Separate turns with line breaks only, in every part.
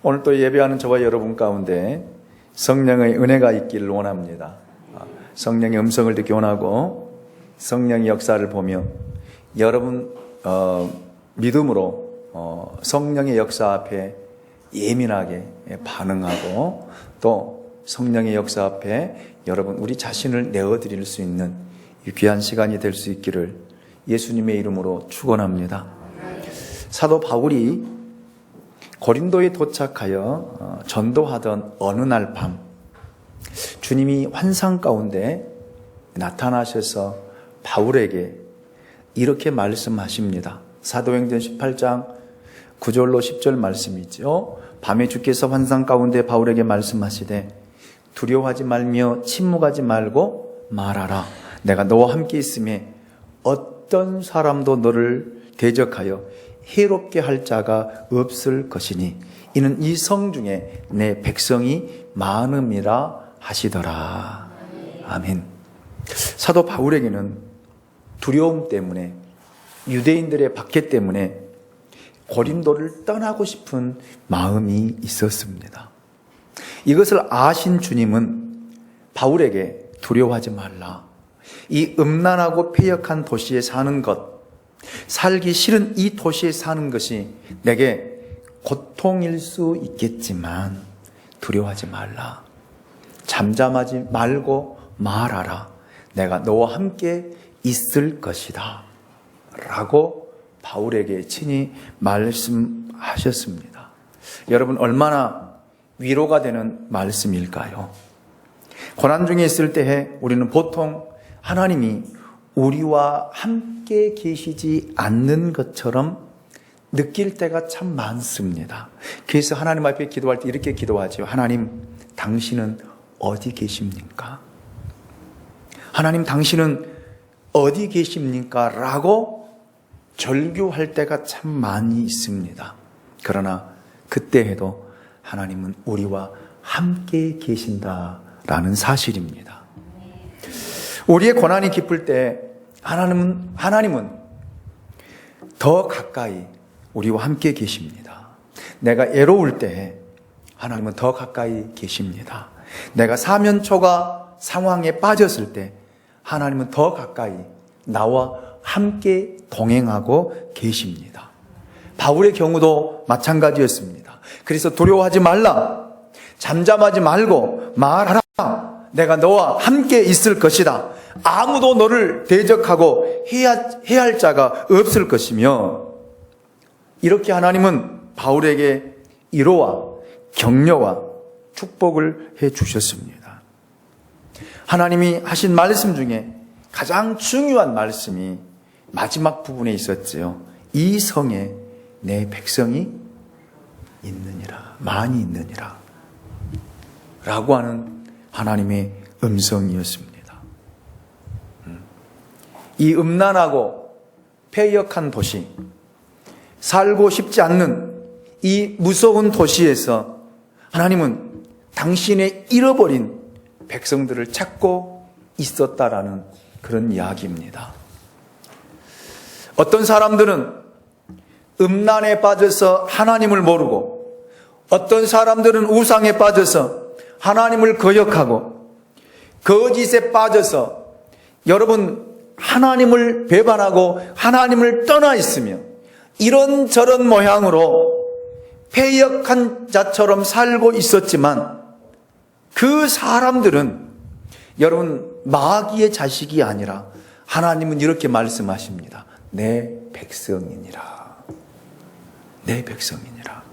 오늘 또 예배하는 저와 여러분 가운데 성령의 은혜가 있기를 원합니다. 성령의 음성을 듣기 원하고 성령의 역사를 보며 여러분 믿음으로 성령의 역사 앞에 예민하게 반응하고 또 성령의 역사 앞에 여러분 우리 자신을 내어드릴 수 있는 이 귀한 시간이 될 수 있기를 예수님의 이름으로 축원합니다. 사도 바울이 고린도에 도착하여 전도하던 어느 날 밤 주님이 환상 가운데 나타나셔서 바울에게 이렇게 말씀하십니다. 사도행전 18장 9절로 10절 말씀이죠. 밤에 주께서 환상 가운데 바울에게 말씀하시되 두려워하지 말며 침묵하지 말고 말하라. 내가 너와 함께 있음에 어떤 사람도 너를 대적하여 해롭게 할 자가 없을 것이니 이는 이 성 중에 내 백성이 많음이라 하시더라. 아멘. 사도 바울에게는 두려움 때문에 유대인들의 박해 때문에 고린도를 떠나고 싶은 마음이 있었습니다. 이것을 아신 주님은 바울에게 두려워하지 말라. 이 음란하고 패역한 도시에 사는 것, 살기 싫은 이 도시에 사는 것이 내게 고통일 수 있겠지만 두려워하지 말라. 잠잠하지 말고 말하라. 내가 너와 함께 있을 것이다. 라고 바울에게 친히 말씀하셨습니다. 여러분 얼마나 위로가 되는 말씀일까요? 고난 중에 있을 때에 우리는 보통 하나님이 우리와 함께 계시지 않는 것처럼 느낄 때가 참 많습니다. 그래서 하나님 앞에 기도할 때 이렇게 기도하죠. 하나님, 당신은 어디 계십니까? 하나님, 당신은 어디 계십니까? 라고 절규할 때가 참 많이 있습니다. 그러나 그때에도 하나님은 우리와 함께 계신다라는 사실입니다. 우리의 고난이 깊을 때 하나님은 더 가까이 우리와 함께 계십니다. 내가 애로울 때 하나님은 더 가까이 계십니다. 내가 사면초가 상황에 빠졌을 때 하나님은 더 가까이 나와 함께 동행하고 계십니다. 바울의 경우도 마찬가지였습니다. 그래서 두려워하지 말라. 잠잠하지 말고 말하라. 내가 너와 함께 있을 것이다. 아무도 너를 대적하고 해야 할 자가 없을 것이며, 이렇게 하나님은 바울에게 위로와 격려와 축복을 해 주셨습니다. 하나님이 하신 말씀 중에 가장 중요한 말씀이 마지막 부분에 있었지요. 이 성에 내 백성이 있느니라, 많이 있느니라 라고 하는 하나님의 음성이었습니다. 이 음란하고 패역한 도시, 살고 싶지 않는 이 무서운 도시에서 하나님은 당신의 잃어버린 백성들을 찾고 있었다라는 그런 이야기입니다. 어떤 사람들은 음란에 빠져서 하나님을 모르고, 어떤 사람들은 우상에 빠져서 하나님을 거역하고, 거짓에 빠져서 여러분 하나님을 배반하고 하나님을 떠나 있으며 이런저런 모양으로 패역한 자처럼 살고 있었지만, 그 사람들은 여러분 마귀의 자식이 아니라 하나님은 이렇게 말씀하십니다. 내 백성이니라. 내 백성이니라.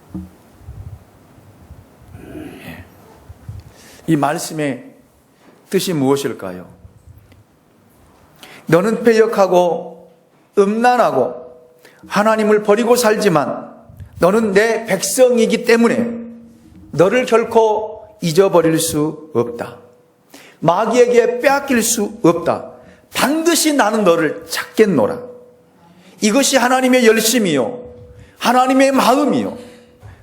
이 말씀의 뜻이 무엇일까요? 너는 패역하고 음란하고 하나님을 버리고 살지만 너는 내 백성이기 때문에 너를 결코 잊어버릴 수 없다. 마귀에게 빼앗길 수 없다. 반드시 나는 너를 찾겠노라. 이것이 하나님의 열심이요, 하나님의 마음이요,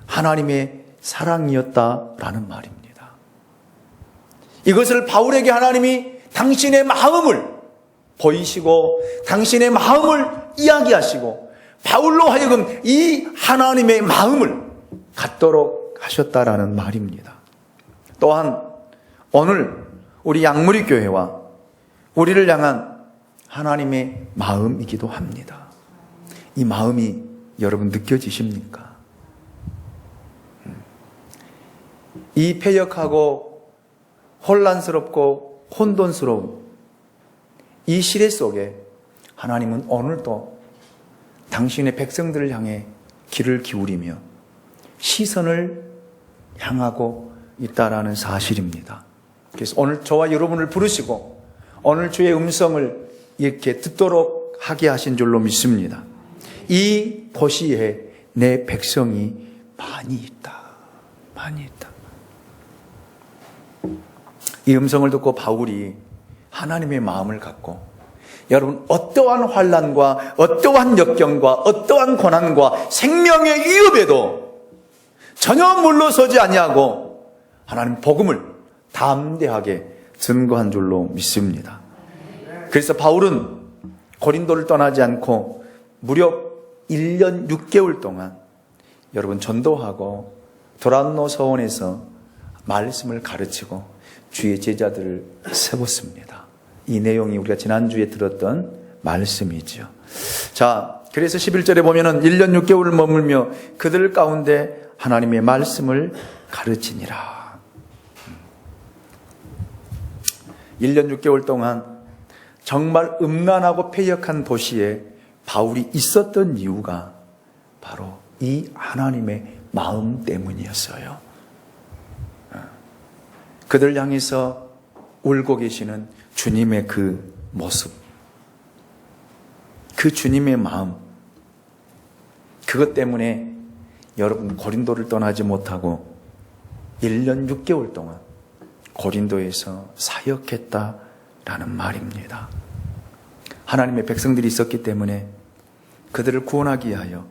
하나님의 사랑이었다라는 말입니다. 이것을 바울에게 하나님이 당신의 마음을 보이시고 당신의 마음을 이야기하시고 바울로 하여금 이 하나님의 마음을 갖도록 하셨다라는 말입니다. 또한 오늘 우리 양무리 교회와 우리를 향한 하나님의 마음이기도 합니다. 이 마음이 여러분 느껴지십니까? 이 패역하고 혼란스럽고 혼돈스러운 이 시대 속에 하나님은 오늘도 당신의 백성들을 향해 귀를 기울이며 시선을 향하고 있다라는 사실입니다. 그래서 오늘 저와 여러분을 부르시고 오늘 주의 음성을 이렇게 듣도록 하게 하신 줄로 믿습니다. 이 도시에 내 백성이 많이 있다. 많이 있다. 이 음성을 듣고 바울이 하나님의 마음을 갖고 여러분 어떠한 환난과 어떠한 역경과 어떠한 고난과 생명의 위협에도 전혀 물러서지 아니하고 하나님 복음을 담대하게 증거한 줄로 믿습니다. 그래서 바울은 고린도를 떠나지 않고 무려 1년 6개월 동안 여러분 전도하고 도란노 서원에서 말씀을 가르치고 주의 제자들을 세웠습니다. 이 내용이 우리가 지난주에 들었던 말씀이죠. 자, 그래서 11절에 보면은 1년 6개월을 머물며 그들 가운데 하나님의 말씀을 가르치니라. 1년 6개월 동안 정말 음란하고 패역한 도시에 바울이 있었던 이유가 바로 이 하나님의 마음 때문이었어요. 그들 향해서 울고 계시는 주님의 그 모습, 그 주님의 마음, 그것 때문에 여러분 고린도를 떠나지 못하고 1년 6개월 동안 고린도에서 사역했다라는 말입니다. 하나님의 백성들이 있었기 때문에 그들을 구원하기 위하여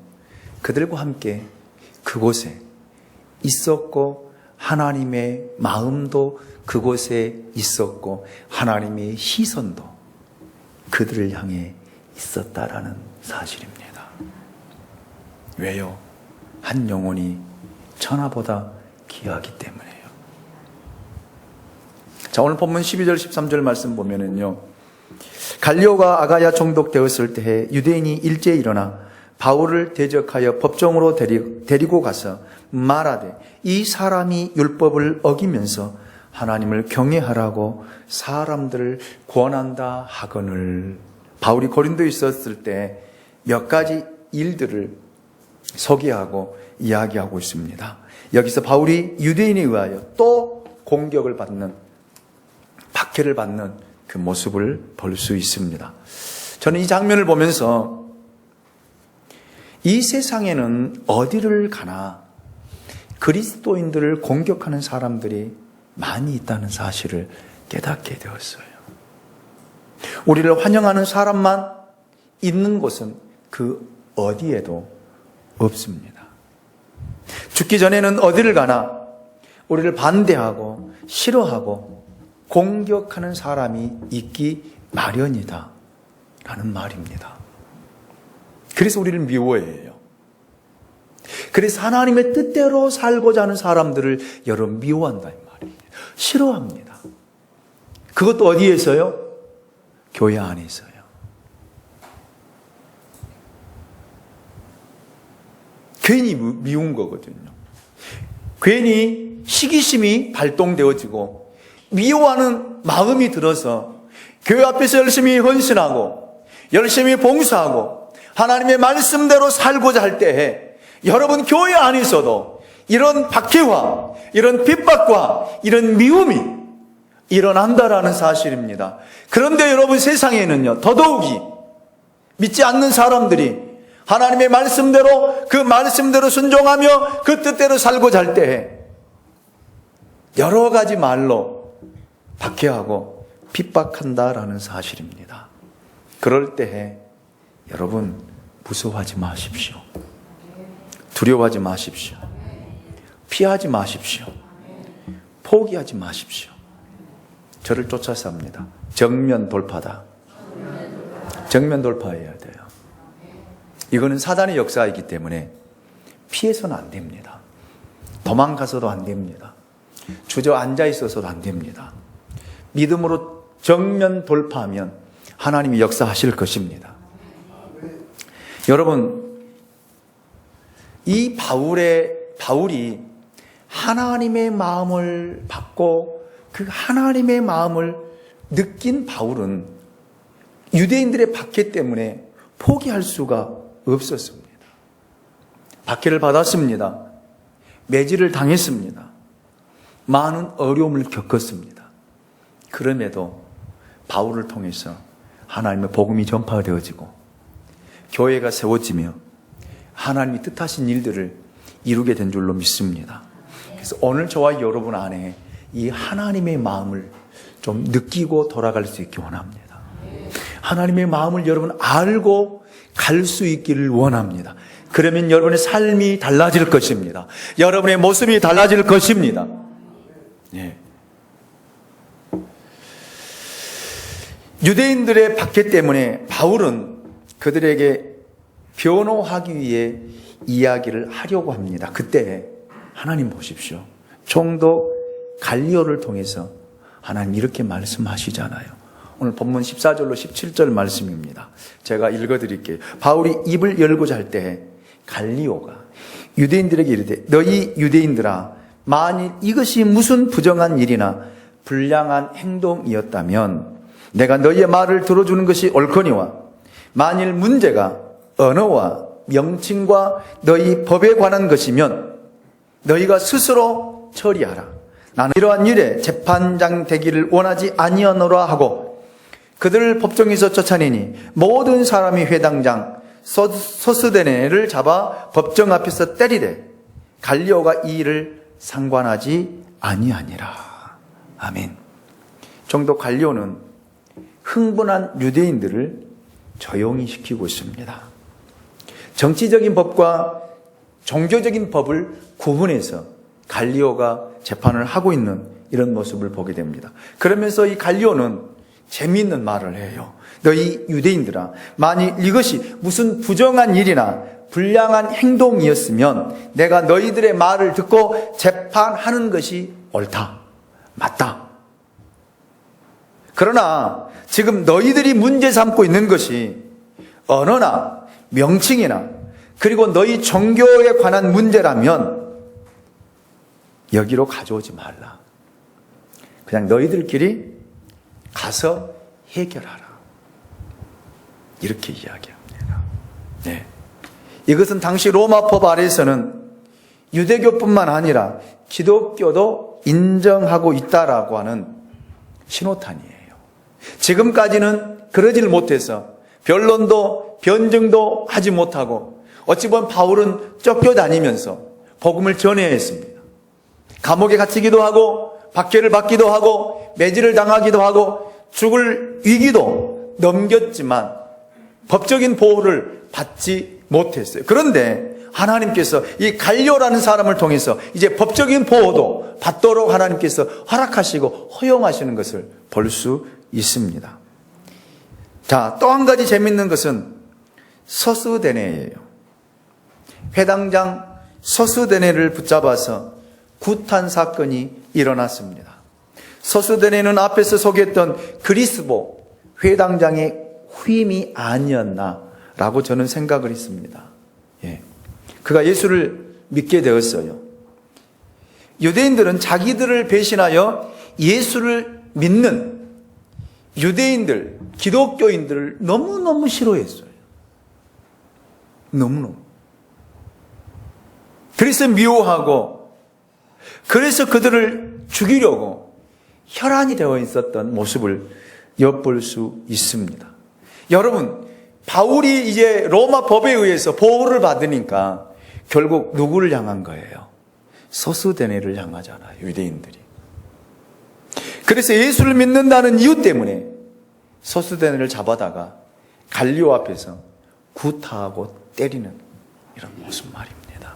그들과 함께 그곳에 있었고 하나님의 마음도 그곳에 있었고 하나님의 시선도 그들을 향해 있었다라는 사실입니다. 왜요? 한 영혼이 천하보다 귀하기 때문에요. 자, 오늘 본문 12절 13절 말씀 보면은요, 갈리오가 아가야 총독되었을 때에 유대인이 일제히 일어나 바울을 대적하여 법정으로 데리고 가서 말하되 이 사람이 율법을 어기면서 하나님을 경외하라고 사람들을 권한다 하거늘. 바울이 고린도에 있었을 때 몇 가지 일들을 소개하고 이야기하고 있습니다. 여기서 바울이 유대인에 의하여 또 공격을 받는, 박해를 받는 그 모습을 볼 수 있습니다. 저는 이 장면을 보면서 이 세상에는 어디를 가나 그리스도인들을 공격하는 사람들이 많이 있다는 사실을 깨닫게 되었어요. 우리를 환영하는 사람만 있는 곳은 그 어디에도 없습니다. 죽기 전에는 어디를 가나 우리를 반대하고 싫어하고 공격하는 사람이 있기 마련이다 라는 말입니다. 그래서 우리를 미워해요. 그래서 하나님의 뜻대로 살고자 하는 사람들을 여러분 미워한다 이 말이에요. 싫어합니다. 그것도 어디에서요? 교회 안에서요. 괜히 미운 거거든요. 괜히 시기심이 발동되어지고 미워하는 마음이 들어서 교회 앞에서 열심히 헌신하고 열심히 봉사하고 하나님의 말씀대로 살고자 할 때에 여러분 교회 안에서도 이런 박해와 이런 핍박과 이런 미움이 일어난다라는 사실입니다. 그런데 여러분 세상에는요, 더더욱이 믿지 않는 사람들이 하나님의 말씀대로 그 말씀대로 순종하며 그 뜻대로 살고자 할 때에 여러 가지 말로 박해하고 핍박한다라는 사실입니다. 그럴 때에 여러분 무서워하지 마십시오. 두려워하지 마십시오. 피하지 마십시오. 포기하지 마십시오. 저를 쫓아서 합니다. 정면 돌파다. 정면 돌파해야 돼요. 이거는 사단의 역사이기 때문에 피해서는 안 됩니다. 도망가서도 안 됩니다. 주저앉아 있어서도 안 됩니다. 믿음으로 정면 돌파하면 하나님이 역사하실 것입니다. 여러분, 이 바울이 하나님의 마음을 받고 그 하나님의 마음을 느낀 바울은 유대인들의 박해 때문에 포기할 수가 없었습니다. 박해를 받았습니다. 매질을 당했습니다. 많은 어려움을 겪었습니다. 그럼에도 바울을 통해서 하나님의 복음이 전파되어지고 교회가 세워지며 하나님이 뜻하신 일들을 이루게 된 줄로 믿습니다. 그래서 오늘 저와 여러분 안에 이 하나님의 마음을 좀 느끼고 돌아갈 수 있기 원합니다. 하나님의 마음을 여러분 알고 갈 수 있기를 원합니다. 그러면 여러분의 삶이 달라질 것입니다. 여러분의 모습이 달라질 것입니다. 예. 유대인들의 박해 때문에 바울은 그들에게 변호하기 위해 이야기를 하려고 합니다. 그때 하나님 보십시오. 총독 갈리오를 통해서 하나님 이렇게 말씀하시잖아요. 오늘 본문 14절로 17절 말씀입니다. 제가 읽어드릴게요. 바울이 입을 열고자 할 때 갈리오가 유대인들에게 이르되 너희 유대인들아 만일 이것이 무슨 부정한 일이나 불량한 행동이었다면 내가 너희의 말을 들어주는 것이 옳거니와 만일 문제가 언어와 명칭과 너희 법에 관한 것이면 너희가 스스로 처리하라. 나는 이러한 일에 재판장 되기를 원하지 아니하노라 하고 그들을 법정에서 쫓아내니 모든 사람이 회당장 소스데네를 잡아 법정 앞에서 때리되 갈리오가 이 일을 상관하지 아니하니라. 아멘. 총독 갈리오는 흥분한 유대인들을 조용히 시키고 있습니다. 정치적인 법과 종교적인 법을 구분해서 갈리오가 재판을 하고 있는 이런 모습을 보게 됩니다. 그러면서 이 갈리오는 재미있는 말을 해요. 너희 유대인들아 만일 이것이 무슨 부정한 일이나 불량한 행동이었으면 내가 너희들의 말을 듣고 재판하는 것이 옳다. 맞다. 그러나 지금 너희들이 문제 삼고 있는 것이 언어나 명칭이나 그리고 너희 종교에 관한 문제라면 여기로 가져오지 말라. 그냥 너희들끼리 가서 해결하라. 이렇게 이야기합니다. 네. 이것은 당시 로마법 아래에서는 유대교뿐만 아니라 기독교도 인정하고 있다라고 하는 신호탄이에요. 지금까지는 그러질 못해서 변론도 변증도 하지 못하고 어찌 보면 바울은 쫓겨다니면서 복음을 전해야 했습니다. 감옥에 갇히기도 하고 박해를 받기도 하고 매질을 당하기도 하고 죽을 위기도 넘겼지만 법적인 보호를 받지 못했어요. 그런데 하나님께서 이 갈리오라는 사람을 통해서 이제 법적인 보호도 받도록 하나님께서 허락하시고 허용하시는 것을 볼 수 있습니다. 자, 또 한 가지 재밌는 것은 소스데네예요. 회당장 소스데네를 붙잡아서 구탄 사건이 일어났습니다. 소스데네는 앞에서 소개했던 그리스보 회당장의 후임이 아니었나라고 저는 생각을 했습니다. 예. 그가 예수를 믿게 되었어요. 유대인들은 자기들을 배신하여 예수를 믿는 유대인들, 기독교인들을 너무너무 싫어했어요. 너무너무. 그래서 미워하고 그래서 그들을 죽이려고 혈안이 되어 있었던 모습을 엿볼 수 있습니다. 여러분, 바울이 이제 로마 법에 의해서 보호를 받으니까 결국 누구를 향한 거예요? 소스데네를 향하잖아요, 유대인들이. 그래서 예수를 믿는다는 이유 때문에 소스데네를 잡아다가 갈리오 앞에서 구타하고 때리는 이런 모습 말입니다.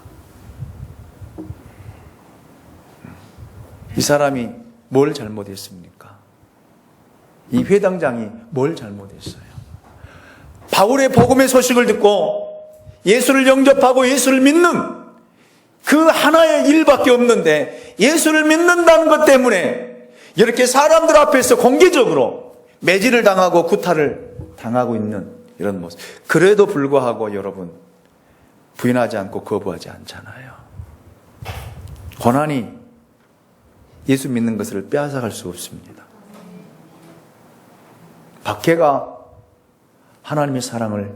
이 사람이 뭘 잘못했습니까? 이 회당장이 뭘 잘못했어요? 바울의 복음의 소식을 듣고 예수를 영접하고 예수를 믿는 그 하나의 일밖에 없는데 예수를 믿는다는 것 때문에 이렇게 사람들 앞에서 공개적으로 매질을 당하고 구타를 당하고 있는 이런 모습. 그래도 불구하고 여러분 부인하지 않고 거부하지 않잖아요. 고난이 예수 믿는 것을 빼앗아갈 수 없습니다. 박해가 하나님의 사랑을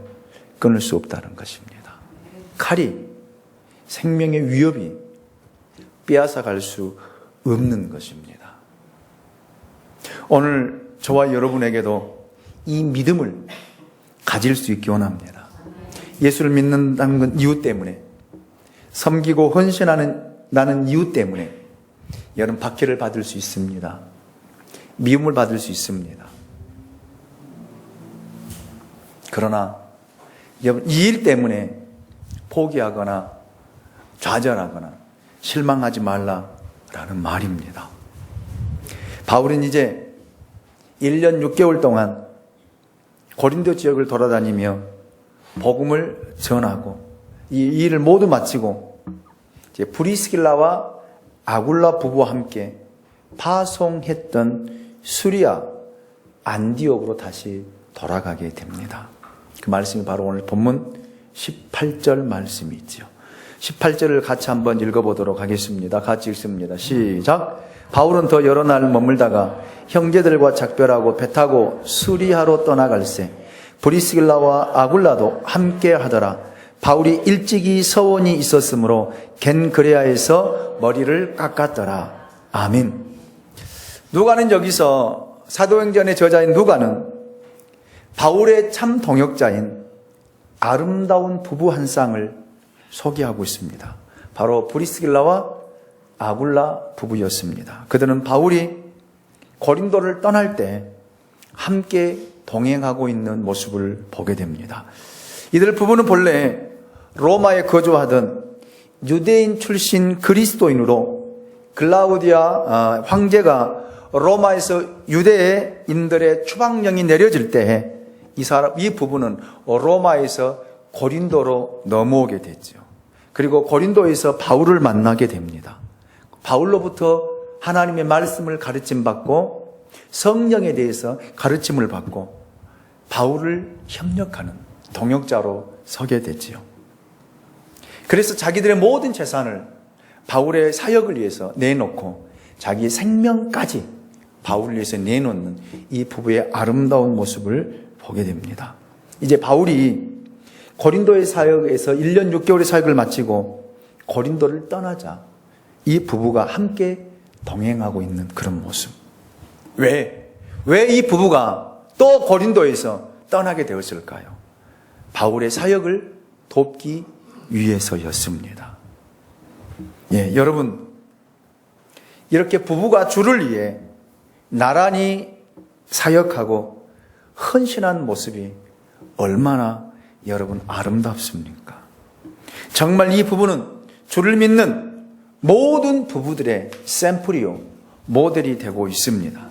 끊을 수 없다는 것입니다. 칼이 생명의 위협이 빼앗아갈 수 없는 것입니다. 오늘 저와 여러분에게도 이 믿음을 가질 수 있기 원합니다. 예수를 믿는다는 이유 때문에, 섬기고 헌신하는 이유 때문에 여러분 박해를 받을 수 있습니다. 미움을 받을 수 있습니다. 그러나 여러분 이 일 때문에 포기하거나 좌절하거나 실망하지 말라라는 말입니다. 바울은 이제 1년 6개월 동안 고린도 지역을 돌아다니며 복음을 전하고 이 일을 모두 마치고 이제 브리스길라와 아굴라 부부와 함께 파송했던 수리아 안디옥으로 다시 돌아가게 됩니다. 그 말씀이 바로 오늘 본문 18절 말씀이 있죠. 18절을 같이 한번 읽어보도록 하겠습니다. 같이 읽습니다. 시작. 바울은 더 여러 날 머물다가 형제들과 작별하고 배 타고 수리하러 떠나갈새 브리스길라와 아굴라도 함께 하더라. 바울이 일찍이 서원이 있었으므로 겐그레아에서 머리를 깎았더라. 아멘. 누가는 여기서 사도행전의 저자인 누가는 바울의 참 동역자인 아름다운 부부 한 쌍을 소개하고 있습니다. 바로 브리스길라와 아굴라 부부였습니다. 그들은 바울이 고린도를 떠날 때 함께 동행하고 있는 모습을 보게 됩니다. 이들 부부는 본래 로마에 거주하던 유대인 출신 그리스도인으로 글라우디아 황제가 로마에서 유대인들의 추방령이 내려질 때 이 부부는 로마에서 고린도로 넘어오게 됐죠. 그리고 고린도에서 바울을 만나게 됩니다. 바울로부터 하나님의 말씀을 가르침 받고 성령에 대해서 가르침을 받고 바울을 협력하는 동역자로 서게 됐지요. 그래서 자기들의 모든 재산을 바울의 사역을 위해서 내놓고 자기의 생명까지 바울을 위해서 내놓는 이 부부의 아름다운 모습을 보게 됩니다. 이제 바울이 고린도의 사역에서 1년 6개월의 사역을 마치고 고린도를 떠나자 이 부부가 함께 동행하고 있는 그런 모습. 왜 이 부부가 또 고린도에서 떠나게 되었을까요? 바울의 사역을 돕기 위해서였습니다. 예, 여러분 이렇게 부부가 주를 위해 나란히 사역하고 헌신한 모습이 얼마나 여러분 아름답습니까? 정말 이 부부는 주를 믿는 모든 부부들의 샘플이요 모델이 되고 있습니다.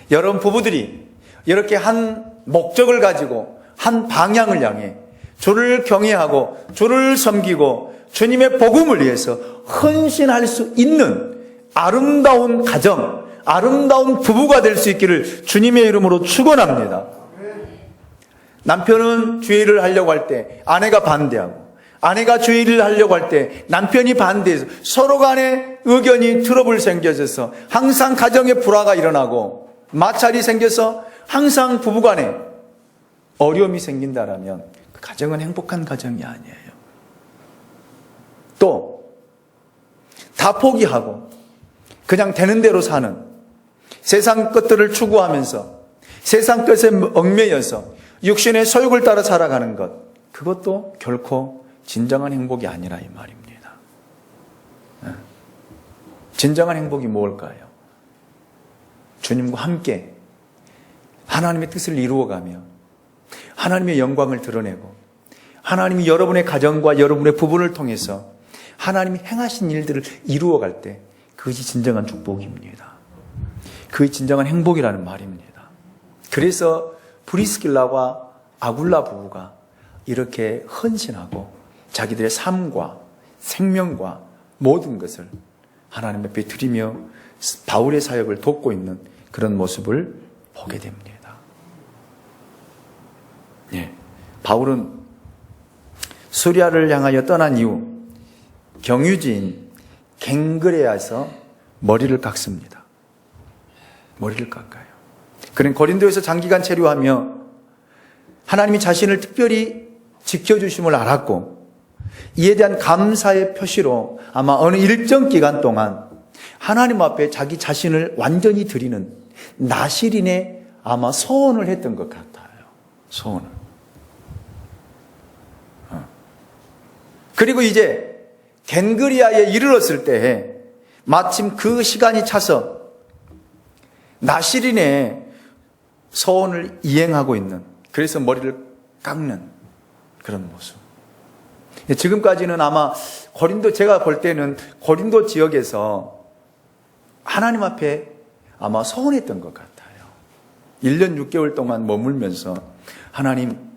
여러분 부부들이 이렇게 한 목적을 가지고 한 방향을 향해 주를 경외하고 주를 섬기고 주님의 복음을 위해서 헌신할 수 있는 아름다운 가정, 아름다운 부부가 될 수 있기를 주님의 이름으로 축원합니다. 남편은 주의 일을 하려고 할 때 아내가 반대하고 아내가 주의 일을 하려고 할 때 남편이 반대해서 서로 간에 의견이 트러블 생겨져서 항상 가정에 불화가 일어나고 마찰이 생겨서 항상 부부간에 어려움이 생긴다라면 그 가정은 행복한 가정이 아니에요. 또 다 포기하고 그냥 되는 대로 사는 세상 것들을 추구하면서 세상 것에 얽매여서 육신의 소욕을 따라 살아가는 것, 그것도 결코 진정한 행복이 아니라 이 말입니다. 진정한 행복이 무엇일까요? 주님과 함께 하나님의 뜻을 이루어가며 하나님의 영광을 드러내고 하나님이 여러분의 가정과 여러분의 부부를 통해서 하나님이 행하신 일들을 이루어갈 때 그것이 진정한 축복입니다. 그것이 진정한 행복이라는 말입니다. 그래서 브리스길라와 아굴라 부부가 이렇게 헌신하고 자기들의 삶과 생명과 모든 것을 하나님 앞에 드리며 바울의 사역을 돕고 있는 그런 모습을 보게 됩니다. 예. 바울은 수리아를 향하여 떠난 이후 경유지인 갱그레아에서 머리를 깎습니다. 머리를 깎아요. 그는 고린도에서 장기간 체류하며 하나님이 자신을 특별히 지켜주심을 알았고 이에 대한 감사의 표시로 아마 어느 일정 기간 동안 하나님 앞에 자기 자신을 완전히 드리는 나실인의 아마 소원을 했던 것 같아요. 소원을. 그리고 이제 갱그리아에 이르렀을 때 마침 그 시간이 차서 나실인의 소원을 이행하고 있는, 그래서 머리를 깎는 그런 모습. 지금까지는 아마 제가 볼 때는 고린도 지역에서 하나님 앞에 아마 소원했던 것 같아요. 1년 6개월 동안 머물면서 하나님,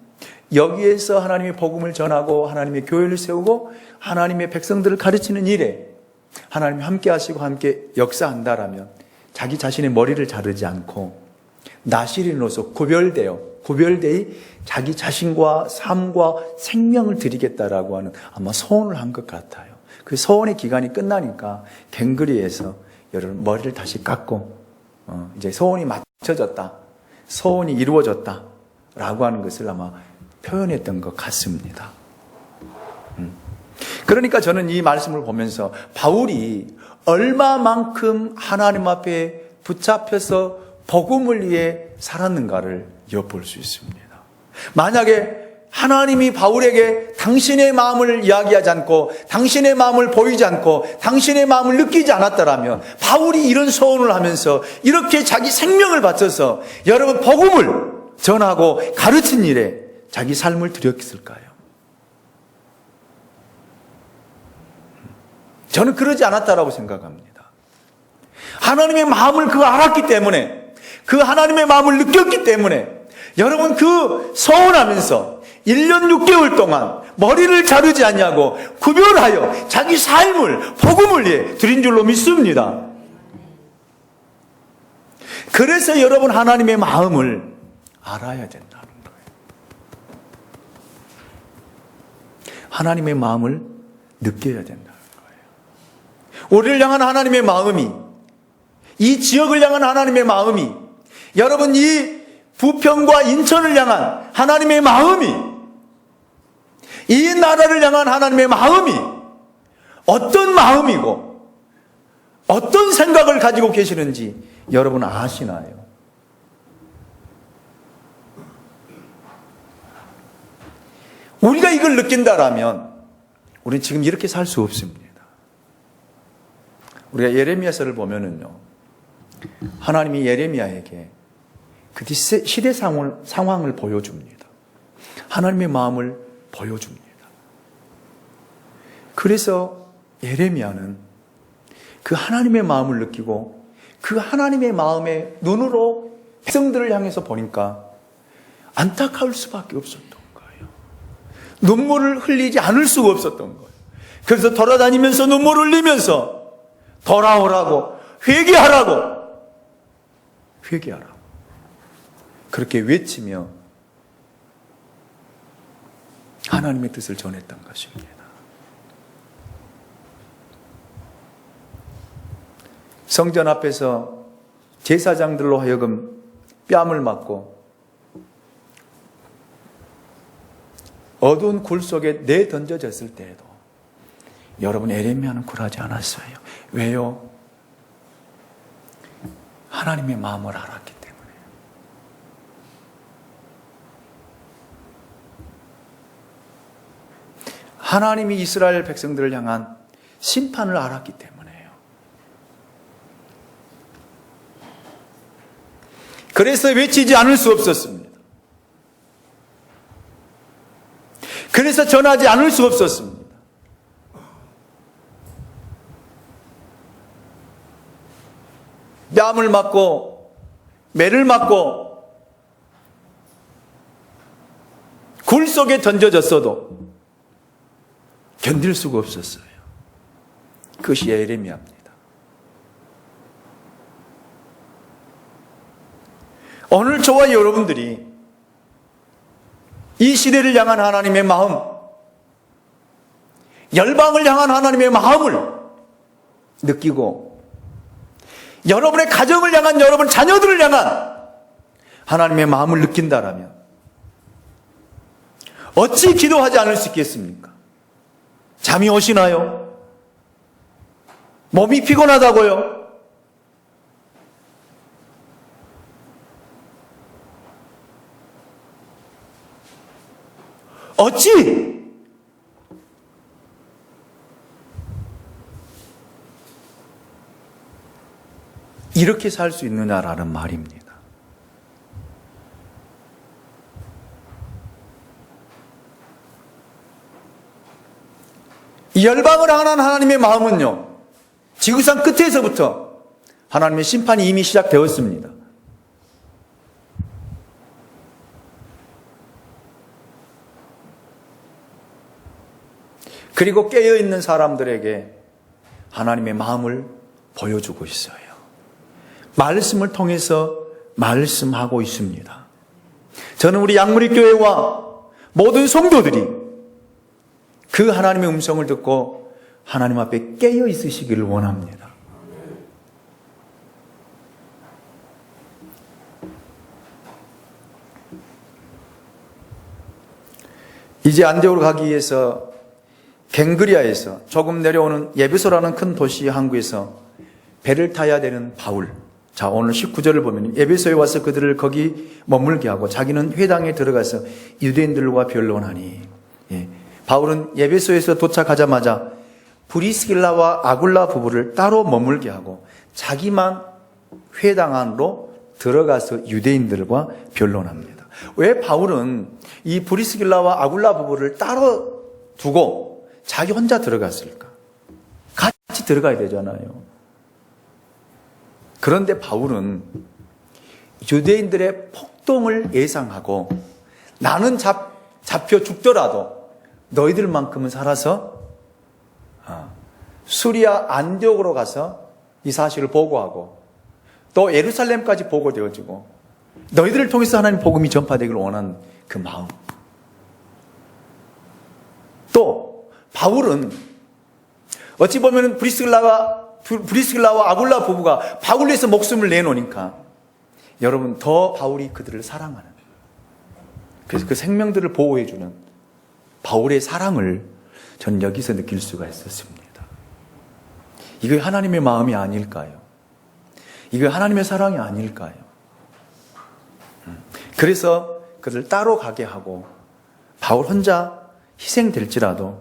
여기에서 하나님의 복음을 전하고 하나님의 교회를 세우고 하나님의 백성들을 가르치는 일에 하나님이 함께 하시고 함께 역사한다라면 자기 자신의 머리를 자르지 않고 나실인으로서 구별되어 자기 자신과 삶과 생명을 드리겠다라고 하는 아마 소원을 한 것 같아요. 그 소원의 기간이 끝나니까 갱그리에서 여러분 머리를 다시 깎고 이제 소원이 맞춰졌다, 소원이 이루어졌다라고 하는 것을 아마 표현했던 것 같습니다. 그러니까 저는 이 말씀을 보면서 바울이 얼마만큼 하나님 앞에 붙잡혀서 복음을 위해 살았는가를 엿볼 수 있습니다. 만약에 하나님이 바울에게 당신의 마음을 이야기하지 않고 당신의 마음을 보이지 않고 당신의 마음을 느끼지 않았더라면 바울이 이런 소원을 하면서 이렇게 자기 생명을 바쳐서 여러분 복음을 전하고 가르친 일에 자기 삶을 드렸을까요? 저는 그러지 않았다라고 생각합니다. 하나님의 마음을 알았기 때문에, 그 하나님의 마음을 느꼈기 때문에 여러분 그 소원하면서 1년 6개월 동안 머리를 자르지 않냐고 구별하여 자기 삶을 복음을 위해 드린 줄로 믿습니다. 그래서 여러분 하나님의 마음을 알아야 된다는 거예요. 하나님의 마음을 느껴야 된다는 거예요. 우리를 향한 하나님의 마음이, 이 지역을 향한 하나님의 마음이, 여러분 이 부평과 인천을 향한 하나님의 마음이, 이 나라를 향한 하나님의 마음이 어떤 마음이고 어떤 생각을 가지고 계시는지 여러분 아시나요? 우리가 이걸 느낀다라면 우리는 지금 이렇게 살 수 없습니다. 우리가 예레미야서를 보면은요, 하나님이 예레미야에게 그 시대 상황을 보여줍니다. 하나님의 마음을 보여줍니다. 그래서 예레미야는 그 하나님의 마음을 느끼고 그 하나님의 마음의 눈으로 백성들을 향해서 보니까 안타까울 수밖에 없었던 거예요. 눈물을 흘리지 않을 수가 없었던 거예요. 그래서 돌아다니면서 눈물을 흘리면서 돌아오라고, 회개하라고 그렇게 외치며 하나님의 뜻을 전했던 것입니다. 성전 앞에서 제사장들로 하여금 뺨을 맞고 어두운 굴 속에 내던져졌을 때에도 여러분 예레미야는 굴하지 않았어요. 왜요? 하나님의 마음을 알았기 때문에. 하나님이 이스라엘 백성들을 향한 심판을 알았기 때문에요. 그래서 외치지 않을 수 없었습니다. 그래서 전하지 않을 수 없었습니다. 뺨을 맞고 매를 맞고 굴 속에 던져졌어도 견딜 수가 없었어요. 그것이 예레미야입니다. 오늘 저와 여러분들이 이 시대를 향한 하나님의 마음, 열방을 향한 하나님의 마음을 느끼고 여러분의 가정을 향한, 여러분 자녀들을 향한 하나님의 마음을 느낀다라면 어찌 기도하지 않을 수 있겠습니까? 잠이 오시나요? 몸이 피곤하다고요? 어찌 이렇게 살 수 있느냐라는 말입니다. 이 열방을 향한 하나님의 마음은요, 지구상 끝에서부터 하나님의 심판이 이미 시작되었습니다. 그리고 깨어있는 사람들에게 하나님의 마음을 보여주고 있어요. 말씀을 통해서 말씀하고 있습니다. 저는 우리 양무리교회와 모든 성도들이 그 하나님의 음성을 듣고 하나님 앞에 깨어 있으시기를 원합니다. 이제 안디옥으로 가기 위해서 갱그리아에서 조금 내려오는 예베소라는 큰 도시 항구에서 배를 타야 되는 바울. 자, 오늘 19절을 보면 에베소에 와서 그들을 거기 머물게 하고 자기는 회당에 들어가서 유대인들과 변론하니. 예. 바울은 에베소에서 도착하자마자 브리스길라와 아굴라 부부를 따로 머물게 하고 자기만 회당 안으로 들어가서 유대인들과 변론합니다. 왜 바울은 이 브리스길라와 아굴라 부부를 따로 두고 자기 혼자 들어갔을까? 같이 들어가야 되잖아요. 그런데 바울은 유대인들의 폭동을 예상하고 나는 잡혀 죽더라도 너희들만큼은 살아서 수리아 안디옥으로 가서 이 사실을 보고하고 또 예루살렘까지 보고되어지고 너희들을 통해서 하나님 복음이 전파되기를 원하는 그 마음. 또 바울은 어찌 보면 브리스길라와 아굴라 부부가 바울을 위해서 목숨을 내놓으니까 여러분 더 바울이 그들을 사랑하는, 그래서 그 생명들을 보호해주는 바울의 사랑을 저는 여기서 느낄 수가 있었습니다. 이거 하나님의 마음이 아닐까요? 이거 하나님의 사랑이 아닐까요? 그래서 그들을 따로 가게 하고 바울 혼자 희생될지라도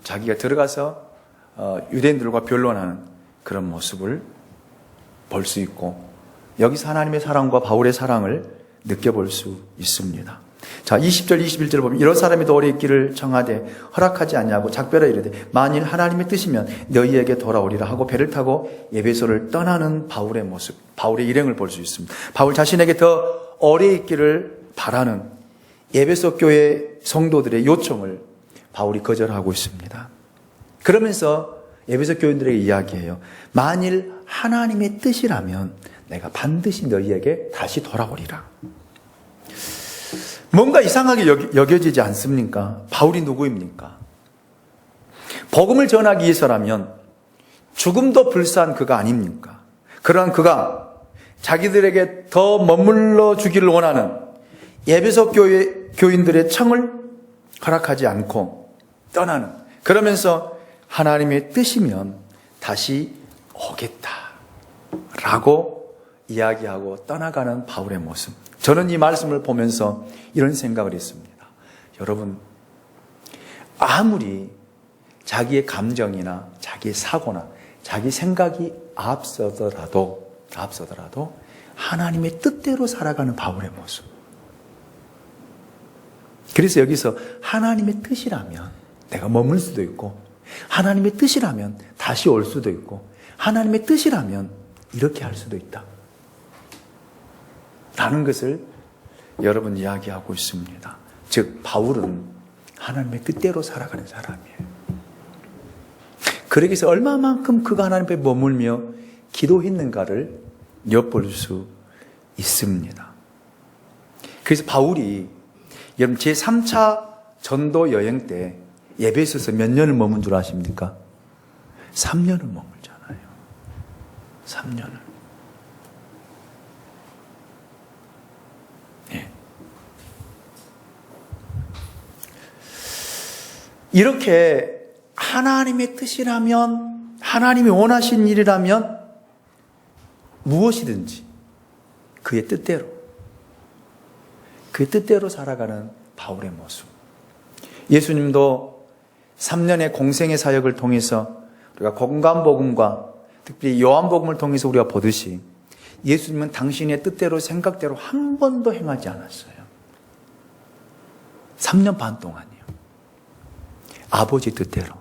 자기가 들어가서 유대인들과 변론하는 그런 모습을 볼 수 있고 여기서 하나님의 사랑과 바울의 사랑을 느껴볼 수 있습니다. 자, 20절 21절을 보면 이런 사람이 더 오래 있기를 청하되 허락하지 아니하고 작별하 이르되 만일 하나님의 뜻이면 너희에게 돌아오리라 하고 배를 타고 에베소를 떠나는 바울의 모습, 바울의 일행을 볼 수 있습니다. 바울 자신에게 더 오래 있기를 바라는 에베소 교회 성도들의 요청을 바울이 거절하고 있습니다. 그러면서 에베소 교인들에게 이야기해요. 만일 하나님의 뜻이라면 내가 반드시 너희에게 다시 돌아오리라. 뭔가 이상하게 여겨지지 않습니까? 바울이 누구입니까? 복음을 전하기 위해서라면 죽음도 불사한 그가 아닙니까? 그러한 그가 자기들에게 더 머물러 주기를 원하는 에베소 교회 교인들의 청을 허락하지 않고 떠나는, 그러면서 하나님의 뜻이면 다시 오겠다라고 이야기하고 떠나가는 바울의 모습. 저는 이 말씀을 보면서 이런 생각을 했습니다. 여러분, 아무리 자기의 감정이나 자기의 사고나 자기 생각이 앞서더라도 하나님의 뜻대로 살아가는 바울의 모습. 그래서 여기서 하나님의 뜻이라면 내가 머물 수도 있고, 하나님의 뜻이라면 다시 올 수도 있고, 하나님의 뜻이라면 이렇게 할 수도 있다 라는 것을 여러분 이야기하고 있습니다. 즉 바울은 하나님의 뜻대로 살아가는 사람이에요. 그러기 위해서 얼마만큼 그가 하나님 앞에 머물며 기도했는가를 엿볼 수 있습니다. 그래서 바울이 여러분 제3차 전도 여행 때 에베소서 몇 년을 머문 줄 아십니까? 3년을 머물잖아요. 3년을. 예. 이렇게 하나님의 뜻이라면, 하나님이 원하신 일이라면 무엇이든지 그의 뜻대로 살아가는 바울의 모습. 예수님도 3년의 공생의 사역을 통해서 우리가 공간복음과 특별히 요한복음을 통해서 우리가 보듯이 예수님은 당신의 뜻대로 생각대로 한 번도 행하지 않았어요. 3년 반 동안이요. 아버지 뜻대로.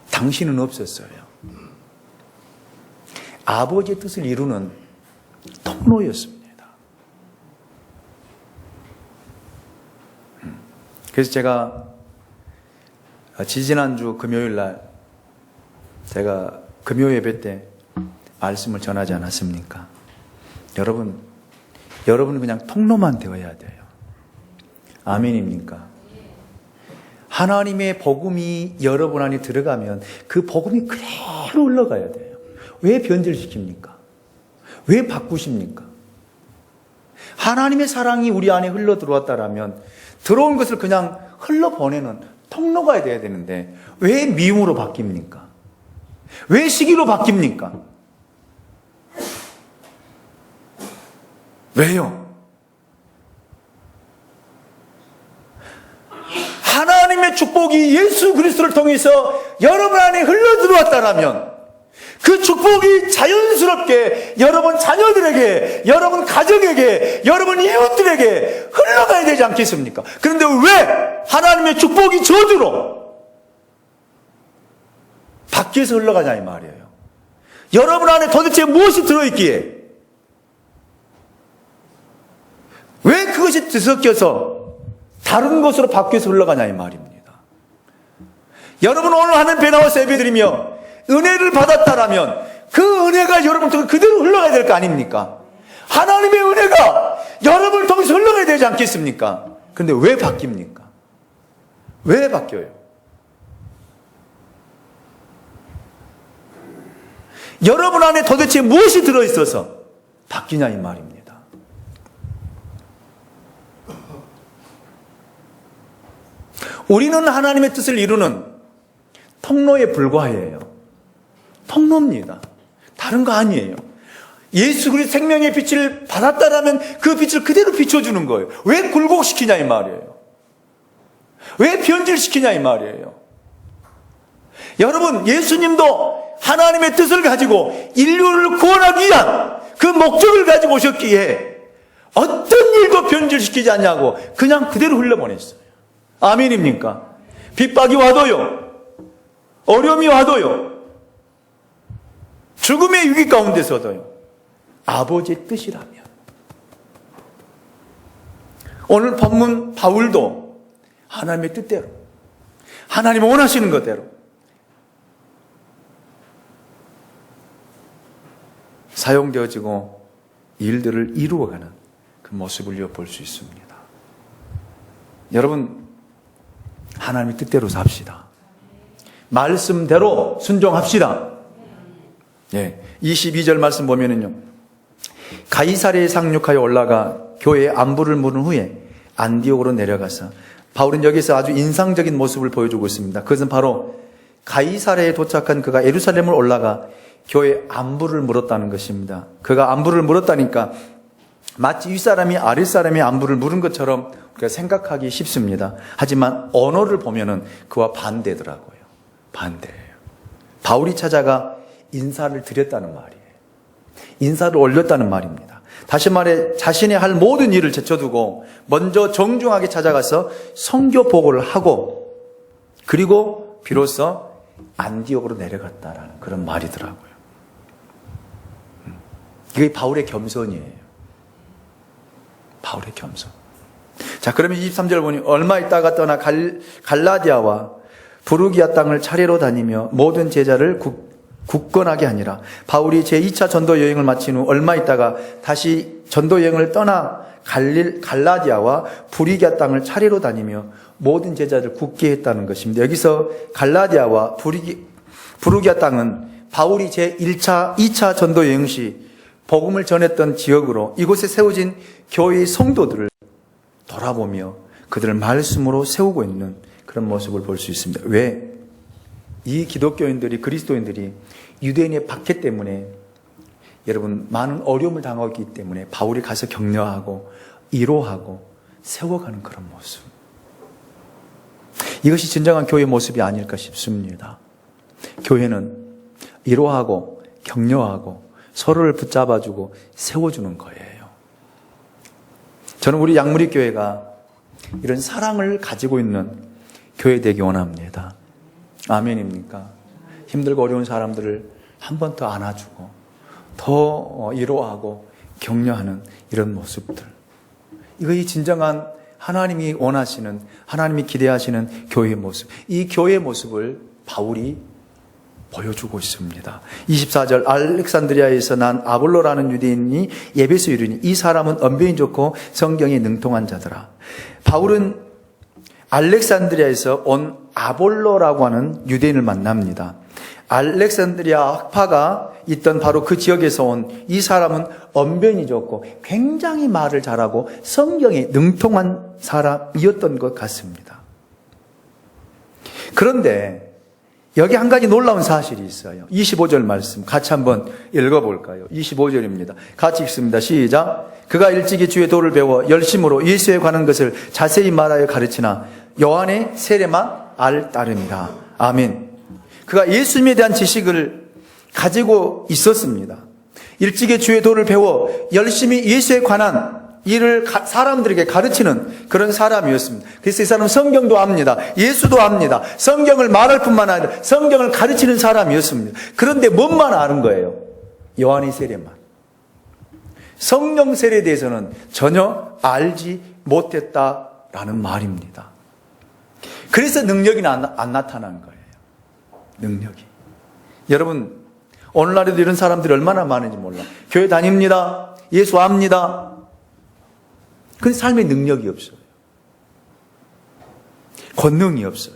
당신은 없었어요. 아버지의 뜻을 이루는 통로였습니다. 그래서 제가 지지난주 금요일 날 제가 금요 예배 때 말씀을 전하지 않았습니까? 여러분은 그냥 통로만 되어야 돼요. 아멘입니까? 하나님의 복음이 여러분 안에 들어가면 그 복음이 그대로 흘러가야 돼요. 왜 변질시킵니까? 왜 바꾸십니까? 하나님의 사랑이 우리 안에 흘러 들어왔다라면 들어온 것을 그냥 흘러보내는 통로가 돼야 되는데 왜 미움으로 바뀝니까? 왜 시기로 바뀝니까? 왜요? 하나님의 축복이 예수 그리스도를 통해서 여러분 안에 흘러 들어왔다라면 그 축복이 자연스럽게 여러분 자녀들에게, 여러분 가정에게, 여러분 이웃들에게 흘러가야 되지 않겠습니까? 그런데 왜 하나님의 축복이 저주로 밖에서 흘러가냐 이 말이에요. 여러분 안에 도대체 무엇이 들어있기에 왜 그것이 뒤섞여서 다른 것으로 바뀌어서 흘러가냐 이 말입니다. 여러분 오늘 하는 배 나와서 예배드리며 은혜를 받았다라면 그 은혜가 여러분 통해 그대로 흘러가야 될 거 아닙니까? 하나님의 은혜가 여러분을 통해서 흘러가야 되지 않겠습니까? 그런데 왜 바뀝니까? 왜 바뀌어요? 여러분 안에 도대체 무엇이 들어있어서 바뀌냐 이 말입니다. 우리는 하나님의 뜻을 이루는 통로에 불과해요. 통로입니다. 다른 거 아니에요. 예수 그리스도 생명의 빛을 받았다라면 그 빛을 그대로 비춰주는 거예요. 왜 굴곡시키냐 이 말이에요. 왜 변질시키냐 이 말이에요. 여러분 예수님도 하나님의 뜻을 가지고 인류를 구원하기 위한 그 목적을 가지고 오셨기에 어떤 일도 변질시키지 않냐고 그냥 그대로 흘려보냈어요. 아멘입니까? 핍박이 와도요, 어려움이 와도요, 죽음의 위기 가운데서도요, 아버지의 뜻이라면. 오늘 본문 바울도 하나님의 뜻대로, 하나님 원하시는 것대로 사용되어지고 일들을 이루어가는 그 모습을 엿볼 수 있습니다. 여러분, 하나님의 뜻대로 삽시다. 말씀대로 순종합시다. 예, 22절 말씀 보면은요, 가이사랴에 상륙하여 올라가 교회에 안부를 물은 후에 안디옥으로 내려가서, 바울은 여기서 아주 인상적인 모습을 보여주고 있습니다. 그것은 바로 가이사랴에 도착한 그가 예루살렘을 올라가 교회에 안부를 물었다는 것입니다. 그가 안부를 물었다니까 마치 윗사람이 아랫사람의 안부를 물은 것처럼 우리가 생각하기 쉽습니다. 하지만 언어를 보면은 그와 반대더라고요. 반대예요. 바울이 찾아가 인사를 드렸다는 말이에요. 인사를 올렸다는 말입니다. 다시 말해 자신의 할 모든 일을 제쳐두고 먼저 정중하게 찾아가서 선교 보고를 하고 그리고 비로소 안디옥으로 내려갔다라는 그런 말이더라고요. 이게 바울의 겸손이에요. 바울의 겸손. 자, 그러면 23절 보니 얼마 있다가 떠나 갈라디아와 부르기아 땅을 차례로 다니며 모든 제자를 굳건하게 하니라. 바울이 제2차 전도 여행을 마친 후 얼마 있다가 다시 전도 여행을 떠나 갈라디아와 부르기아 땅을 차례로 다니며 모든 제자를 굳게 했다는 것입니다. 여기서 갈라디아와 부르기아 땅은 바울이 제1차, 2차 전도 여행 시 복음을 전했던 지역으로 이곳에 세워진 교회의 성도들을 돌아보며 그들을 말씀으로 세우고 있는 그런 모습을 볼 수 있습니다. 왜? 이 기독교인들이, 그리스도인들이 유대인의 박해 때문에 여러분 많은 어려움을 당하고 있기 때문에 바울이 가서 격려하고 위로하고 세워가는 그런 모습. 이것이 진정한 교회의 모습이 아닐까 싶습니다. 교회는 위로하고 격려하고 서로를 붙잡아주고 세워주는 거예요. 저는 우리 양무리 교회가 이런 사랑을 가지고 있는 교회 되기 원합니다. 아멘입니까? 힘들고 어려운 사람들을 한 번 더 안아주고 더 위로하고 격려하는 이런 모습들. 이것이 진정한 하나님이 원하시는, 하나님이 기대하시는 교회의 모습. 이 교회의 모습을 바울이 보여주고 있습니다. 24절 알렉산드리아에서 난 아볼로라는 유대인이 예배소 이르니 이 사람은 언변이 좋고 성경에 능통한 자더라. 바울은 알렉산드리아에서 온 아볼로라고 하는 유대인을 만납니다. 알렉산드리아 학파가 있던 바로 그 지역에서 온 이 사람은 언변이 좋고 굉장히 말을 잘하고 성경에 능통한 사람이었던 것 같습니다. 그런데 여기 한 가지 놀라운 사실이 있어요. 25절 말씀 같이 한번 읽어볼까요? 25절입니다. 같이 읽습니다. 시작. 그가 일찍이 주의 도를 배워 열심으로 예수에 관한 것을 자세히 말하여 가르치나 요한의 세례만 알 따름이라. 아멘. 그가 예수님에 대한 지식을 가지고 있었습니다. 일찍이 주의 도를 배워 열심히 예수에 관한 일을 사람들에게 가르치는 그런 사람이었습니다. 그래서 이 사람은 성경도 압니다. 예수도 압니다. 성경을 말할 뿐만 아니라 성경을 가르치는 사람이었습니다. 그런데 뭔만 아는 거예요? 요한의 세례만. 성령 세례에 대해서는 전혀 알지 못했다라는 말입니다. 그래서 능력이 안 나타난 거예요. 능력이. 여러분, 오늘날에도 이런 사람들이 얼마나 많은지 몰라. 교회 다닙니다. 예수 압니다. 근데 삶에 능력이 없어요. 권능이 없어요.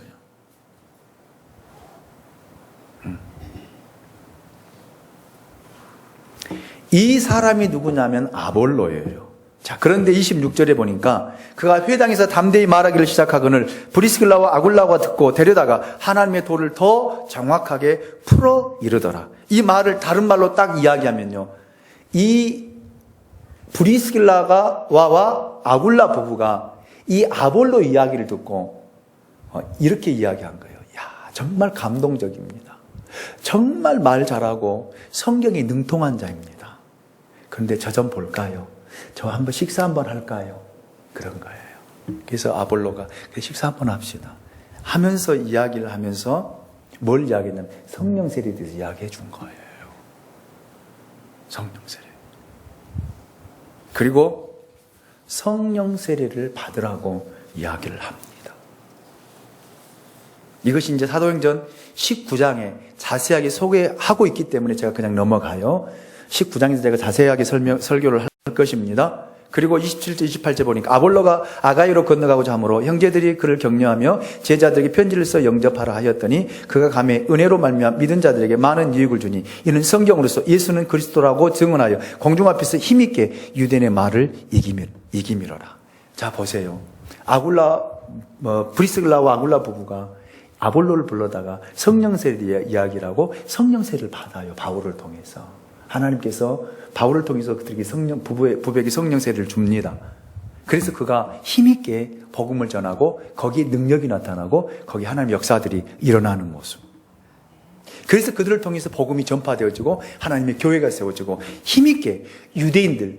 이 사람이 누구냐면 아볼로예요. 자, 그런데 26절에 보니까 그가 회당에서 담대히 말하기를 시작하거늘 브리스길라와 아굴라가 듣고 데려다가 하나님의 도를 더 정확하게 풀어 이르더라. 이 말을 다른 말로 딱 이야기하면요. 이 브리스길라와 아굴라 부부가 이 아볼로 이야기를 듣고 이렇게 이야기한 거예요. 야, 정말 감동적입니다. 정말 말 잘하고 성경에 능통한 자입니다. 그런데 저 좀 볼까요? 저 한번 식사 한번 할까요? 그런 거예요. 그래서 아볼로가 식사 한번 합시다 하면서 이야기를 하면서 뭘 이야기했냐면 성령 세례에 대해서 이야기해 준 거예요. 성령 세례. 그리고 성령 세례를 받으라고 이야기를 합니다. 이것이 이제 사도행전 19장에 자세하게 소개하고 있기 때문에 제가 그냥 넘어가요. 19장에서 제가 자세하게 설교를 할 것입니다. 그리고 27절, 28절 보니까 아볼로가 아가이로 건너가고자 하므로 형제들이 그를 격려하며 제자들에게 편지를 써 영접하라 하였더니 그가 가매 은혜로 말미암아 믿은 자들에게 많은 유익을 주니 이는 성경으로서 예수는 그리스도라고 증언하여 공중 앞에서 힘있게 유대인의 말을 이기미로라. 자, 보세요. 브리스길라와 아굴라 부부가 아볼로를 불러다가 성령세례 이야기라고 성령세례를 받아요. 바울을 통해서. 하나님께서 바울을 통해서 그들에게 부부에게 성령세례를 줍니다. 그래서 그가 힘있게 복음을 전하고 거기에 능력이 나타나고 거기 하나님의 역사들이 일어나는 모습. 그래서 그들을 통해서 복음이 전파되어지고 하나님의 교회가 세워지고 힘있게 유대인들,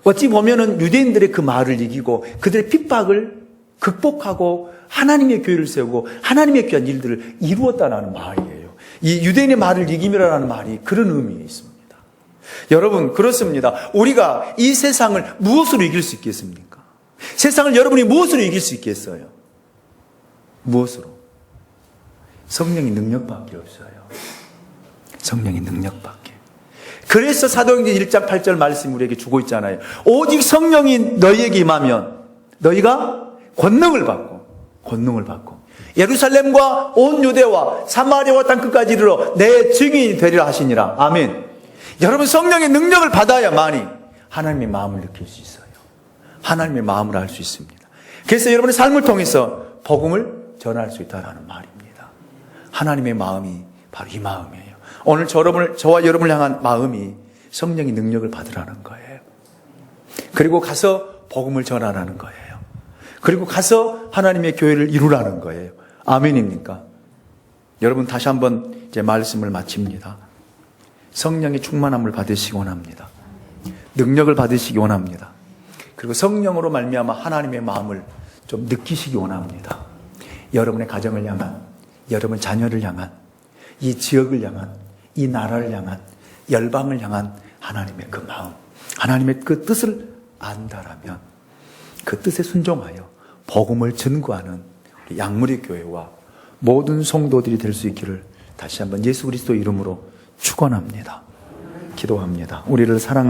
어찌 보면은 유대인들의 그 말을 이기고 그들의 핍박을 극복하고 하나님의 교회를 세우고 하나님의 귀한 일들을 이루었다는 말이에요. 이 유대인의 말을 이기미라는 말이 그런 의미에 있습니다. 여러분, 그렇습니다. 우리가 이 세상을 무엇으로 이길 수 있겠습니까? 세상을 여러분이 무엇으로 이길 수 있겠어요? 무엇으로? 성령의 능력밖에 없어요. 성령의 능력밖에. 그래서 사도행전 1장 8절 말씀 우리에게 주고 있잖아요. 오직 성령이 너희에게 임하면 너희가 권능을 받고 예루살렘과 온 유대와 사마리아와 땅끝까지 이르러 내 증인이 되리라 하시니라. 아멘. 여러분, 성령의 능력을 받아야만이 하나님의 마음을 느낄 수 있어요. 하나님의 마음을 알 수 있습니다. 그래서 여러분의 삶을 통해서 복음을 전할 수 있다는 말입니다. 하나님의 마음이 바로 이 마음이에요. 오늘 저와 여러분을 향한 마음이 성령의 능력을 받으라는 거예요. 그리고 가서 복음을 전하라는 거예요. 그리고 가서 하나님의 교회를 이루라는 거예요. 아멘입니까? 여러분, 다시 한번 이제 말씀을 마칩니다. 성령의 충만함을 받으시기 원합니다. 능력을 받으시기 원합니다. 그리고 성령으로 말미암아 하나님의 마음을 좀 느끼시기 원합니다. 여러분의 가정을 향한, 여러분 자녀를 향한, 이 지역을 향한, 이 나라를 향한, 열방을 향한 하나님의 그 마음, 하나님의 그 뜻을 안다라면 그 뜻에 순종하여 복음을 전구하는 우리 양무리 교회와 모든 성도들이 될 수 있기를 다시 한번 예수 그리스도 이름으로 축원합니다. 기도합니다. 우리를 사랑하시는